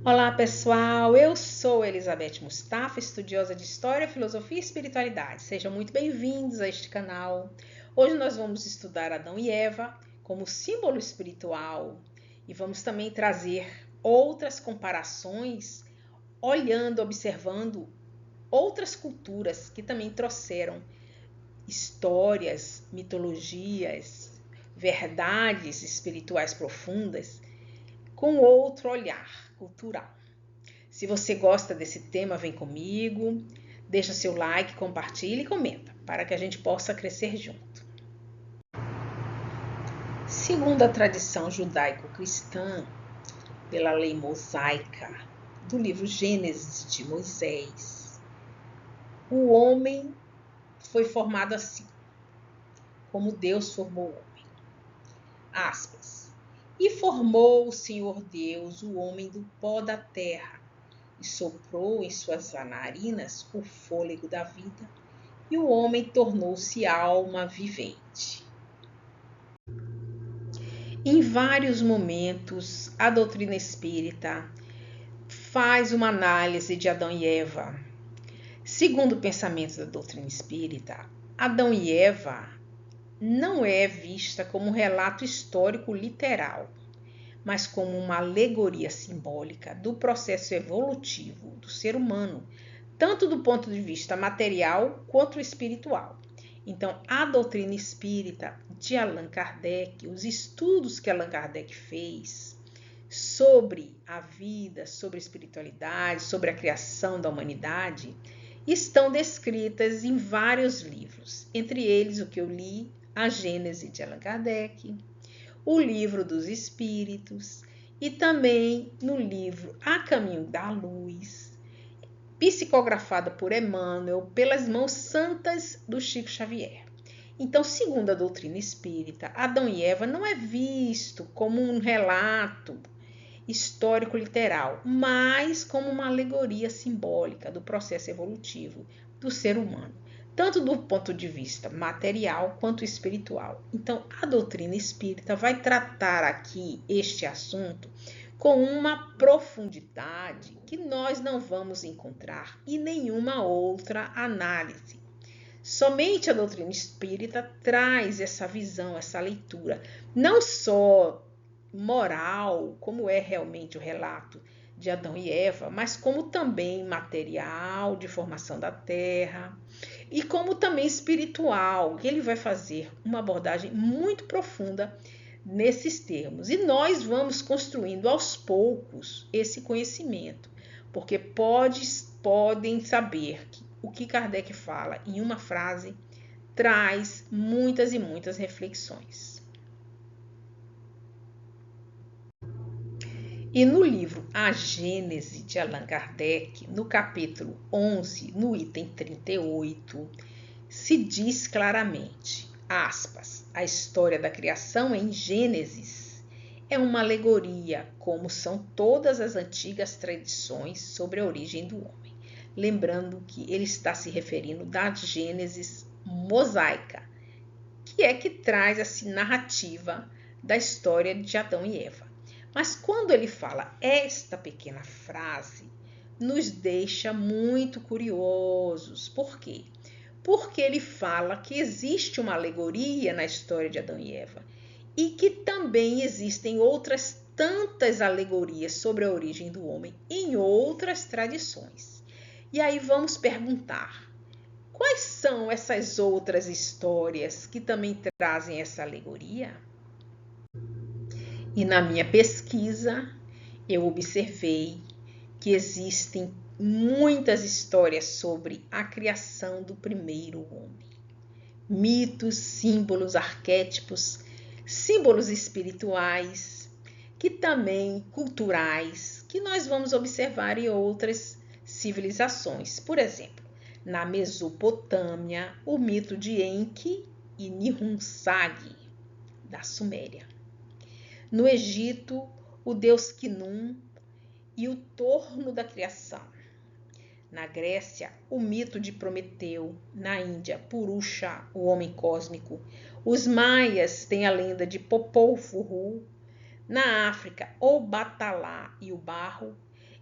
Olá pessoal, eu sou Elizabeth Mustafa, estudiosa de História, Filosofia e Espiritualidade. Sejam muito bem-vindos a este canal. Hoje nós vamos estudar Adão e Eva como símbolo espiritual e vamos também trazer outras comparações, observando outras culturas que também trouxeram histórias, mitologias, verdades espirituais profundas com outro olhar cultural. Se você gosta desse tema, vem comigo, deixa seu like, compartilha e comenta, para que a gente possa crescer junto. Segundo a tradição judaico-cristã, pela lei mosaica do livro Gênesis de Moisés, o homem foi formado assim, como Deus formou o homem. Aspas. E formou o Senhor Deus o homem do pó da terra, e soprou em suas narinas o fôlego da vida, e o homem tornou-se alma vivente. Em vários momentos, a doutrina espírita faz uma análise de Adão e Eva. Segundo o pensamento da doutrina espírita, Adão e Eva não é vista como um relato histórico literal, mas como uma alegoria simbólica do processo evolutivo do ser humano, tanto do ponto de vista material quanto espiritual. Então, a doutrina espírita de Allan Kardec, os estudos que Allan Kardec fez sobre a vida, sobre a espiritualidade, sobre a criação da humanidade, estão descritas em vários livros, entre eles o que eu li, a Gênese de Allan Kardec, o Livro dos Espíritos e também no livro A Caminho da Luz, psicografada por Emmanuel pelas mãos santas do Chico Xavier. Então, segundo a doutrina espírita, Adão e Eva não é visto como um relato histórico literal, mas como uma alegoria simbólica do processo evolutivo do ser humano, tanto do ponto de vista material quanto espiritual. Então, a doutrina espírita vai tratar aqui este assunto com uma profundidade que nós não vamos encontrar em nenhuma outra análise. Somente a doutrina espírita traz essa visão, essa leitura, não só moral, como é realmente o relato de Adão e Eva, mas como também material, de formação da terra, e como também espiritual, que ele vai fazer uma abordagem muito profunda nesses termos. E nós vamos construindo aos poucos esse conhecimento, porque podem saber que o que Kardec fala em uma frase traz muitas e muitas reflexões. E no livro A Gênese de Allan Kardec, no capítulo 11, no item 38, se diz claramente, aspas, a história da criação em Gênesis é uma alegoria, como são todas as antigas tradições sobre a origem do homem. Lembrando que ele está se referindo da Gênesis mosaica, que é que traz essa narrativa da história de Adão e Eva. Mas quando ele fala esta pequena frase, nos deixa muito curiosos. Por quê? Porque ele fala que existe uma alegoria na história de Adão e Eva e que também existem outras tantas alegorias sobre a origem do homem em outras tradições. E aí vamos perguntar, quais são essas outras histórias que também trazem essa alegoria? E na minha pesquisa, eu observei que existem muitas histórias sobre a criação do primeiro homem. Mitos, símbolos, arquétipos, símbolos espirituais, que também culturais, que nós vamos observar em outras civilizações. Por exemplo, na Mesopotâmia, o mito de Enki e Nihonsag, da Suméria. No Egito, o deus Khnum e o torno da criação. Na Grécia, o mito de Prometeu. Na Índia, Purusha, o homem cósmico. Os maias têm a lenda de Popol Vuh. Na África, o Batalá e o barro.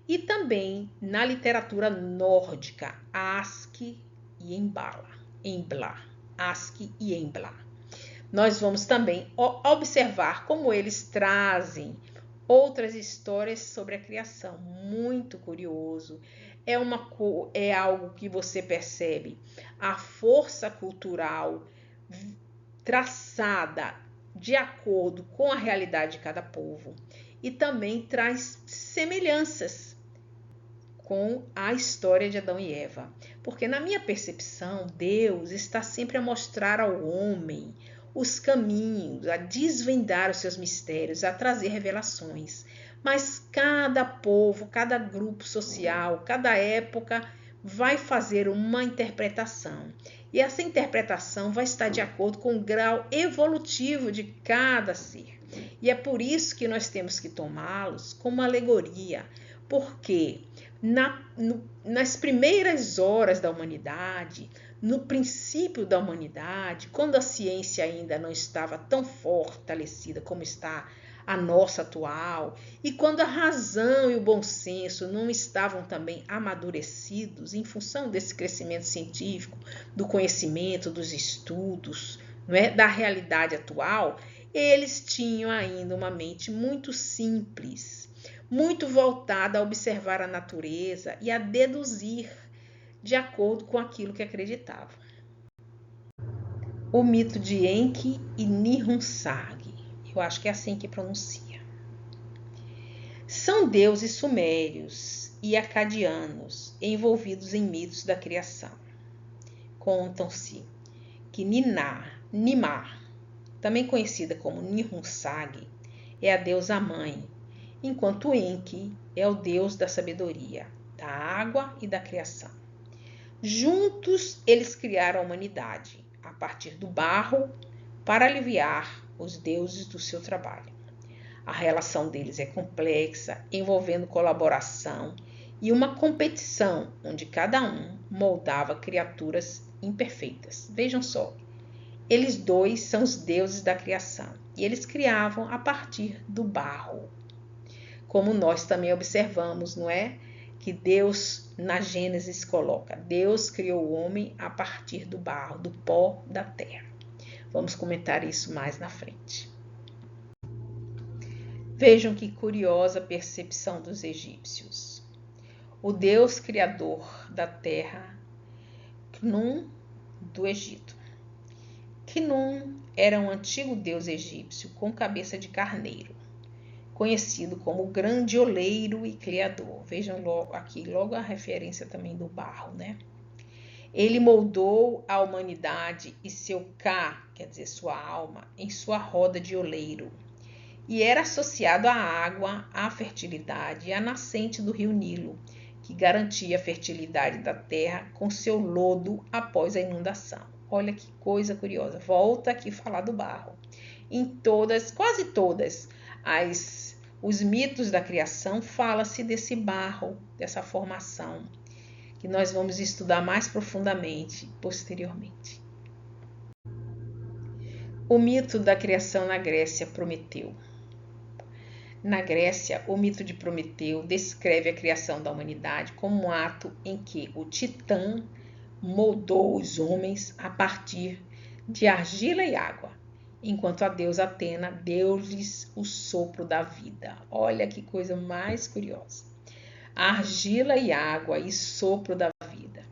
e também na literatura nórdica, Ask e Embla. Ask e Embla. Nós vamos também observar como eles trazem outras histórias sobre a criação. Muito curioso. É algo que você percebe a força cultural traçada de acordo com a realidade de cada povo e também traz semelhanças com a história de Adão e Eva. Porque na minha percepção, Deus está sempre a mostrar ao homem os caminhos, a desvendar os seus mistérios, a trazer revelações. Mas cada povo, cada grupo social, cada época vai fazer uma interpretação. E essa interpretação vai estar de acordo com o grau evolutivo de cada ser. E é por isso que nós temos que tomá-los como alegoria, porque nas primeiras horas da humanidade, no princípio da humanidade, quando a ciência ainda não estava tão fortalecida como está a nossa atual, e quando a razão e o bom senso não estavam também amadurecidos em função desse crescimento científico, do conhecimento, dos estudos, não é? Da realidade atual, eles tinham ainda uma mente muito simples, muito voltada a observar a natureza e a deduzir de acordo com aquilo que acreditavam. O mito de Enki e Nihonsag, eu acho que é assim que pronuncia. São deuses sumérios e acadianos envolvidos em mitos da criação. Contam-se que Nimar, também conhecida como Nihonsag, é a deusa mãe, enquanto Enki é o deus da sabedoria, da água e da criação. Juntos, eles criaram a humanidade, a partir do barro, para aliviar os deuses do seu trabalho. A relação deles é complexa, envolvendo colaboração e uma competição, onde cada um moldava criaturas imperfeitas. Vejam só, eles dois são os deuses da criação, e eles criavam a partir do barro. Como nós também observamos, não é? Que Deus, na Gênesis, coloca: Deus criou o homem a partir do barro, do pó da terra. Vamos comentar isso mais na frente. Vejam que curiosa percepção dos egípcios. O Deus criador da terra, Knum, do Egito. Knum era um antigo deus egípcio com cabeça de carneiro, conhecido como o grande oleiro e criador. Vejam logo a referência também do barro, né? Ele moldou a humanidade e seu Ka, quer dizer, sua alma, em sua roda de oleiro. E era associado à água, à fertilidade e à nascente do rio Nilo, que garantia a fertilidade da terra com seu lodo após a inundação. Olha que coisa curiosa. Volta aqui a falar do barro. Quase todas os mitos da criação fala-se desse barro, dessa formação, que nós vamos estudar mais profundamente posteriormente. O mito da criação na Grécia, Prometeu. Na Grécia, o mito de Prometeu descreve a criação da humanidade como um ato em que o Titã moldou os homens a partir de argila e água, enquanto a deusa Atena deu-lhes o sopro da vida. Olha que coisa mais curiosa. Argila e água e sopro da vida.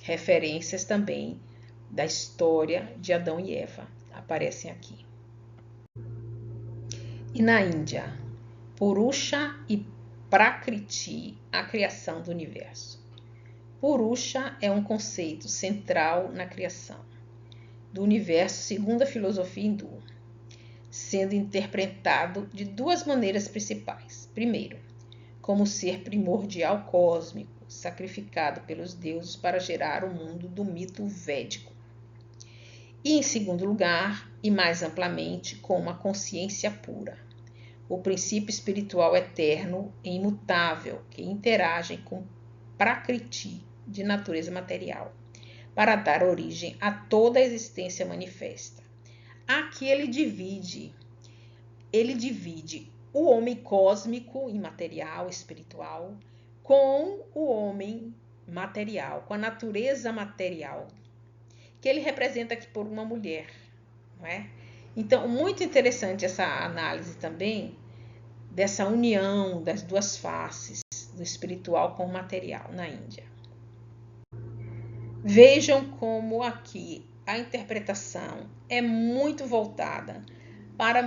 Referências também da história de Adão e Eva aparecem aqui. E na Índia, Purusha e Prakriti, a criação do universo. Purusha é um conceito central na criação do universo segundo a filosofia hindu, sendo interpretado de duas maneiras principais. Primeiro, como ser primordial cósmico, sacrificado pelos deuses para gerar o mundo do mito védico. E em segundo lugar, e mais amplamente, como a consciência pura, o princípio espiritual eterno e imutável que interage com Prakriti, de natureza material, para dar origem a toda a existência manifesta. Aqui ele divide o homem cósmico, imaterial, espiritual, com o homem material, com a natureza material, que ele representa aqui por uma mulher, não é? Então, muito interessante essa análise também dessa união das duas faces, do espiritual com o material na Índia. Vejam como aqui a interpretação é muito voltada para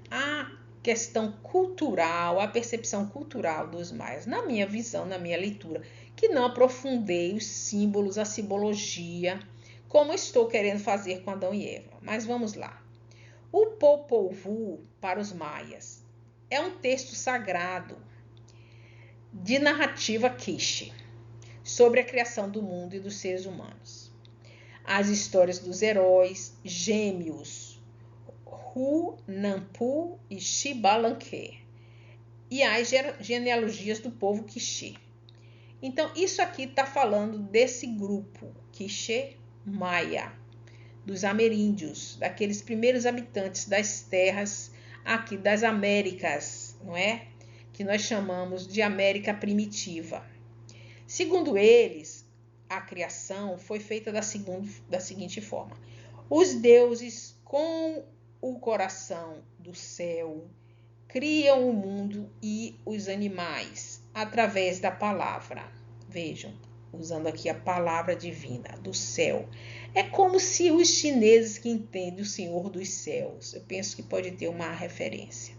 a questão cultural, a percepção cultural dos maias, na minha visão, na minha leitura, que não aprofundei os símbolos, a simbologia, como estou querendo fazer com Adão e Eva. Mas vamos lá. O Popol Vuh, para os maias, é um texto sagrado de narrativa quiche sobre a criação do mundo e dos seres humanos. As histórias dos heróis gêmeos Hu, Nampu e Xibalanque, e as genealogias do povo Quiché. Então, isso aqui está falando desse grupo Quiché Maia, dos ameríndios, daqueles primeiros habitantes das terras aqui das Américas, não é? Que nós chamamos de América primitiva. Segundo eles, a criação foi feita da seguinte forma: os deuses, com o coração do céu, criam o mundo e os animais através da palavra. Vejam, usando aqui a palavra divina do céu. É como se os chineses que entendem o Senhor dos Céus, eu penso que pode ter uma referência.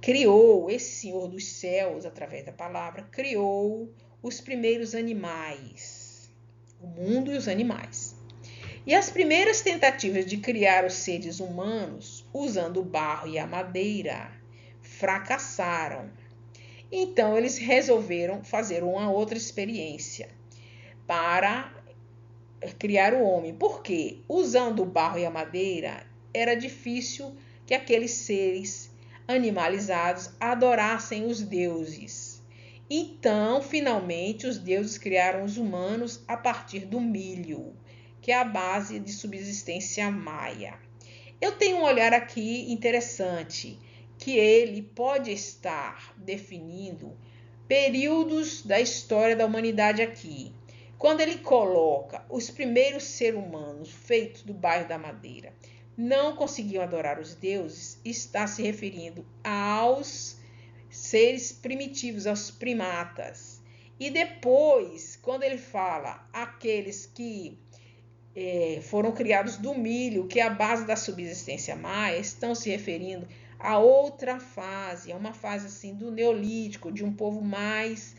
Criou esse Senhor dos Céus, através da palavra, criou os primeiros animais, o mundo e os animais. E as primeiras tentativas de criar os seres humanos, usando o barro e a madeira, fracassaram. Então, eles resolveram fazer uma outra experiência para criar o homem. Porque, usando o barro e a madeira, era difícil que aqueles seres animalizados adorassem os deuses. Então, finalmente, os deuses criaram os humanos a partir do milho, que é a base de subsistência maia. Eu tenho um olhar aqui interessante, que ele pode estar definindo períodos da história da humanidade aqui. Quando ele coloca os primeiros seres humanos feitos do bairro da madeira não conseguiam adorar os deuses, está se referindo aos seres primitivos, aos primatas. E depois, quando ele fala aqueles que foram criados do milho, que é a base da subsistência maia, estão se referindo a outra fase, a uma fase assim do neolítico, de um povo mais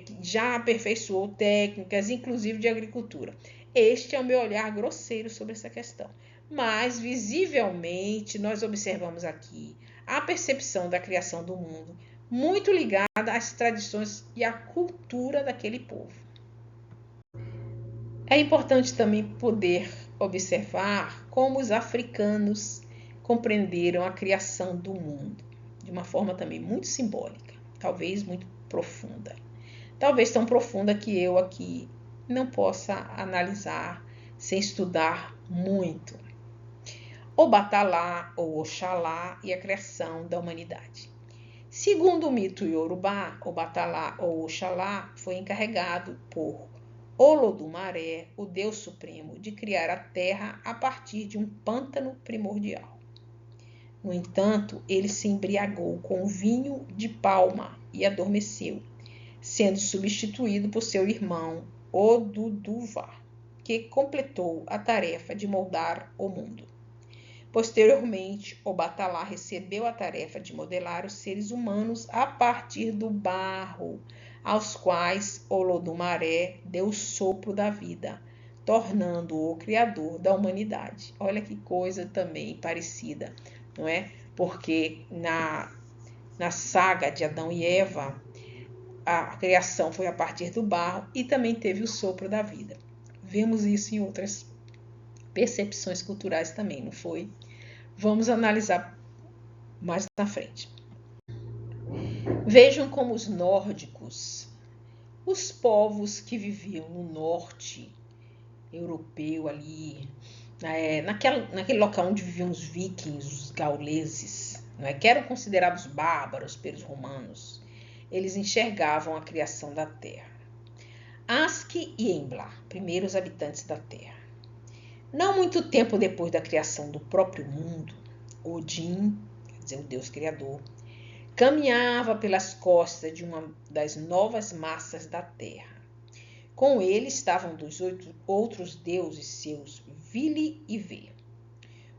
que já aperfeiçoou técnicas, inclusive de agricultura. Este é o meu olhar grosseiro sobre essa questão. Mas, visivelmente, nós observamos aqui a percepção da criação do mundo muito ligada às tradições e à cultura daquele povo. É importante também poder observar como os africanos compreenderam a criação do mundo, de uma forma também muito simbólica, talvez muito profunda. Talvez tão profunda que eu aqui não possa analisar sem estudar muito. Obatalá ou Oxalá e a criação da humanidade. Segundo o mito iorubá, Obatalá ou Oxalá foi encarregado por Olodumaré, o Deus Supremo, de criar a terra a partir de um pântano primordial. No entanto, ele se embriagou com vinho de palma e adormeceu, sendo substituído por seu irmão Oduduva, que completou a tarefa de moldar o mundo. Posteriormente, Obatalá recebeu a tarefa de modelar os seres humanos a partir do barro, aos quais Olodumaré deu o sopro da vida, tornando-o o criador da humanidade. Olha que coisa também parecida, não é? Porque na saga de Adão e Eva, a criação foi a partir do barro e também teve o sopro da vida. Vemos isso em outras percepções culturais também, não foi? Vamos analisar mais na frente. Vejam como os nórdicos, os povos que viviam no norte europeu ali, naquele local onde viviam os vikings, os gauleses, não é? Que eram considerados bárbaros pelos romanos. eles enxergavam a criação da Terra. Aski e Embla, primeiros habitantes da Terra. Não muito tempo depois da criação do próprio mundo, Odin, quer dizer, o Deus Criador, caminhava pelas costas de uma das novas massas da Terra. Com ele estavam dos outros deuses seus, Vili e Ve.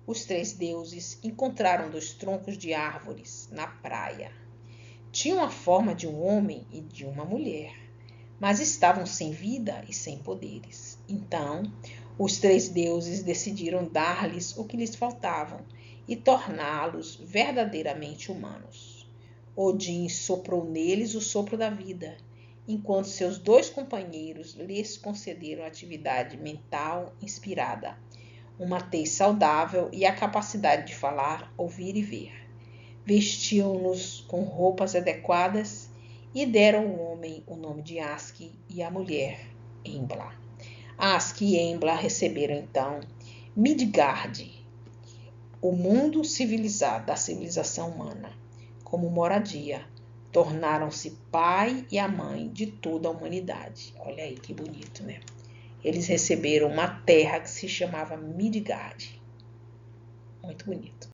Os 3 deuses encontraram 2 troncos de árvores na praia. Tinham a forma de um homem e de uma mulher, mas estavam sem vida e sem poderes. Então, os 3 deuses decidiram dar-lhes o que lhes faltavam e torná-los verdadeiramente humanos. Odin soprou neles o sopro da vida, enquanto seus 2 companheiros lhes concederam atividade mental inspirada, uma tez saudável e a capacidade de falar, ouvir e ver. Vestiam-nos com roupas adequadas e deram ao homem o nome de Aski e à mulher, Embla. Aski e Embla receberam então Midgard, o mundo civilizado da civilização humana, como moradia. Tornaram-se pai e a mãe de toda a humanidade. Olha aí que bonito, né? Eles receberam uma terra que se chamava Midgard. Muito bonito.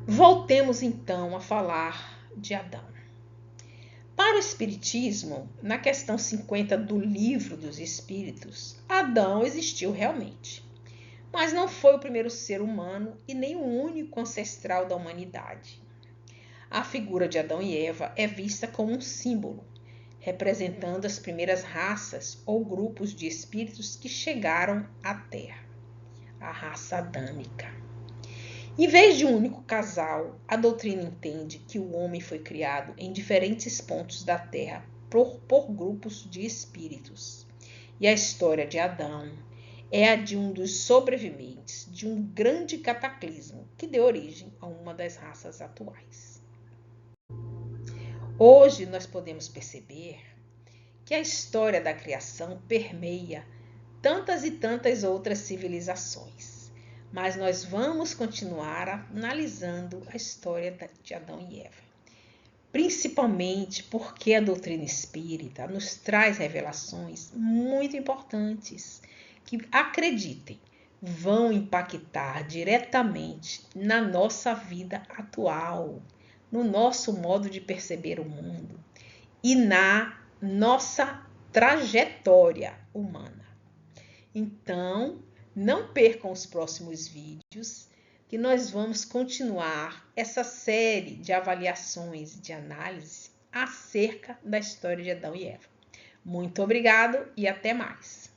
Voltemos então a falar de Adão. Para o Espiritismo, na questão 50 do Livro dos Espíritos, Adão existiu realmente, mas não foi o primeiro ser humano e nem o único ancestral da humanidade. A figura de Adão e Eva é vista como um símbolo, representando as primeiras raças ou grupos de espíritos que chegaram à Terra, a raça adâmica. Em vez de um único casal, a doutrina entende que o homem foi criado em diferentes pontos da Terra por grupos de espíritos. E a história de Adão é a de um dos sobreviventes de um grande cataclismo que deu origem a uma das raças atuais. Hoje nós podemos perceber que a história da criação permeia tantas e tantas outras civilizações, mas nós vamos continuar analisando a história de Adão e Eva, principalmente porque a doutrina espírita nos traz revelações muito importantes que, acreditem, vão impactar diretamente na nossa vida atual, no nosso modo de perceber o mundo e na nossa trajetória humana. Então, não percam os próximos vídeos, que nós vamos continuar essa série de avaliações, de análise acerca da história de Adão e Eva. Muito obrigado e até mais!